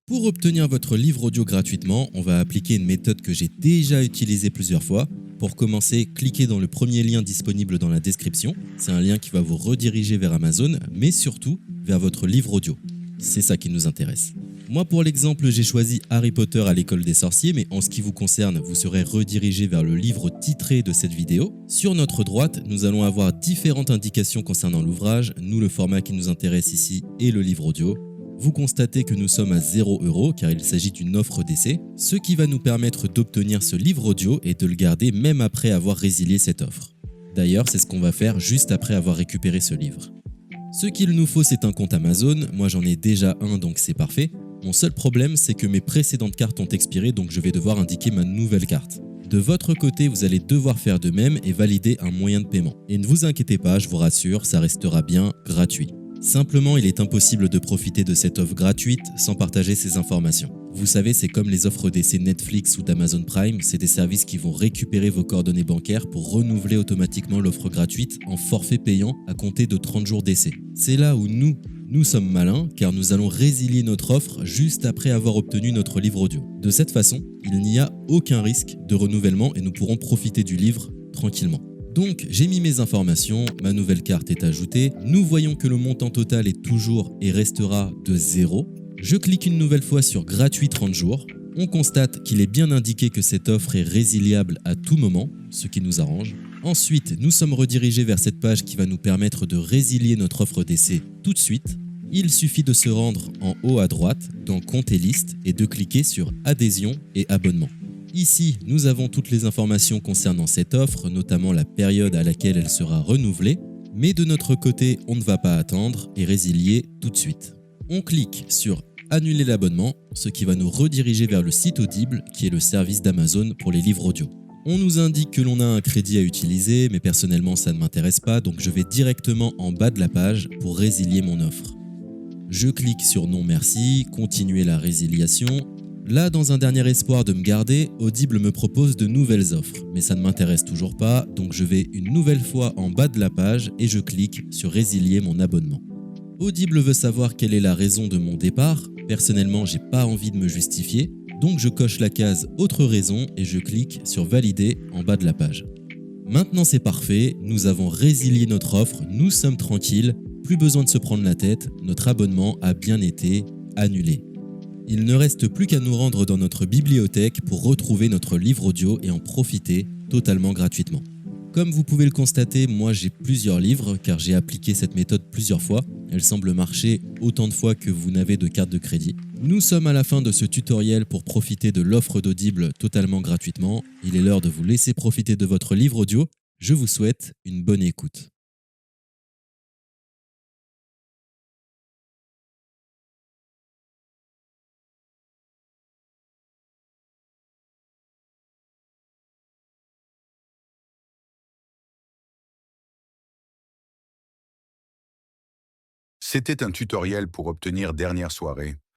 Pour obtenir votre livre audio gratuitement, on va appliquer une méthode que j'ai déjà utilisée plusieurs fois. Pour commencer, cliquez dans le premier lien disponible dans la description. C'est un lien qui va vous rediriger vers Amazon, mais surtout vers votre livre audio. C'est ça qui nous intéresse. Moi, pour l'exemple, j'ai choisi Harry Potter à l'école des sorciers, mais en ce qui vous concerne, vous serez redirigé vers le livre titré de cette vidéo. Sur notre droite, nous allons avoir différentes indications concernant l'ouvrage. Nous, le format qui nous intéresse ici est le livre audio. Vous constatez que nous sommes à 0 € car il s'agit d'une offre d'essai, ce qui va nous permettre d'obtenir ce livre audio et de le garder même après avoir résilié cette offre. D'ailleurs, c'est ce qu'on va faire juste après avoir récupéré ce livre. Ce qu'il nous faut, c'est un compte Amazon. Moi, j'en ai déjà un, donc c'est parfait. Mon seul problème, c'est que mes précédentes cartes ont expiré, donc je vais devoir indiquer ma nouvelle carte. De votre côté, vous allez devoir faire de même et valider un moyen de paiement. Et ne vous inquiétez pas, je vous rassure, ça restera bien gratuit. Simplement, il est impossible de profiter de cette offre gratuite sans partager ces informations. Vous savez, c'est comme les offres d'essai Netflix ou d'Amazon Prime, c'est des services qui vont récupérer vos coordonnées bancaires pour renouveler automatiquement l'offre gratuite en forfait payant à compter de 30 jours d'essai. C'est là où nous sommes malins car nous allons résilier notre offre juste après avoir obtenu notre livre audio. De cette façon, il n'y a aucun risque de renouvellement et nous pourrons profiter du livre tranquillement. Donc j'ai mis mes informations, ma nouvelle carte est ajoutée, nous voyons que le montant total est toujours et restera de 0. Je clique une nouvelle fois sur gratuit 30 jours, on constate qu'il est bien indiqué que cette offre est résiliable à tout moment, ce qui nous arrange. Ensuite, nous sommes redirigés vers cette page qui va nous permettre de résilier notre offre d'essai tout de suite. Il suffit de se rendre en haut à droite dans Compte et liste et de cliquer sur Adhésion et abonnement. Ici, nous avons toutes les informations concernant cette offre, notamment la période à laquelle elle sera renouvelée, mais de notre côté, on ne va pas attendre et résilier tout de suite. On clique sur Annuler l'abonnement, ce qui va nous rediriger vers le site Audible, qui est le service d'Amazon pour les livres audio. On nous indique que l'on a un crédit à utiliser, mais personnellement ça ne m'intéresse pas, donc je vais directement en bas de la page pour résilier mon offre. Je clique sur Non merci, continuer la résiliation. Là, dans un dernier espoir de me garder, Audible me propose de nouvelles offres, mais ça ne m'intéresse toujours pas, donc je vais une nouvelle fois en bas de la page et je clique sur Résilier mon abonnement. Audible veut savoir quelle est la raison de mon départ. Personnellement, j'ai pas envie de me justifier, donc je coche la case Autre raison et je clique sur Valider en bas de la page. Maintenant c'est parfait, nous avons résilié notre offre, nous sommes tranquilles, plus besoin de se prendre la tête, notre abonnement a bien été annulé. Il ne reste plus qu'à nous rendre dans notre bibliothèque pour retrouver notre livre audio et en profiter totalement gratuitement. Comme vous pouvez le constater, moi j'ai plusieurs livres car j'ai appliqué cette méthode plusieurs fois. Elle semble marcher autant de fois que vous n'avez de carte de crédit. Nous sommes à la fin de ce tutoriel pour profiter de l'offre d'Audible totalement gratuitement. Il est l'heure de vous laisser profiter de votre livre audio. Je vous souhaite une bonne écoute. C'était un tutoriel pour obtenir dernière soirée.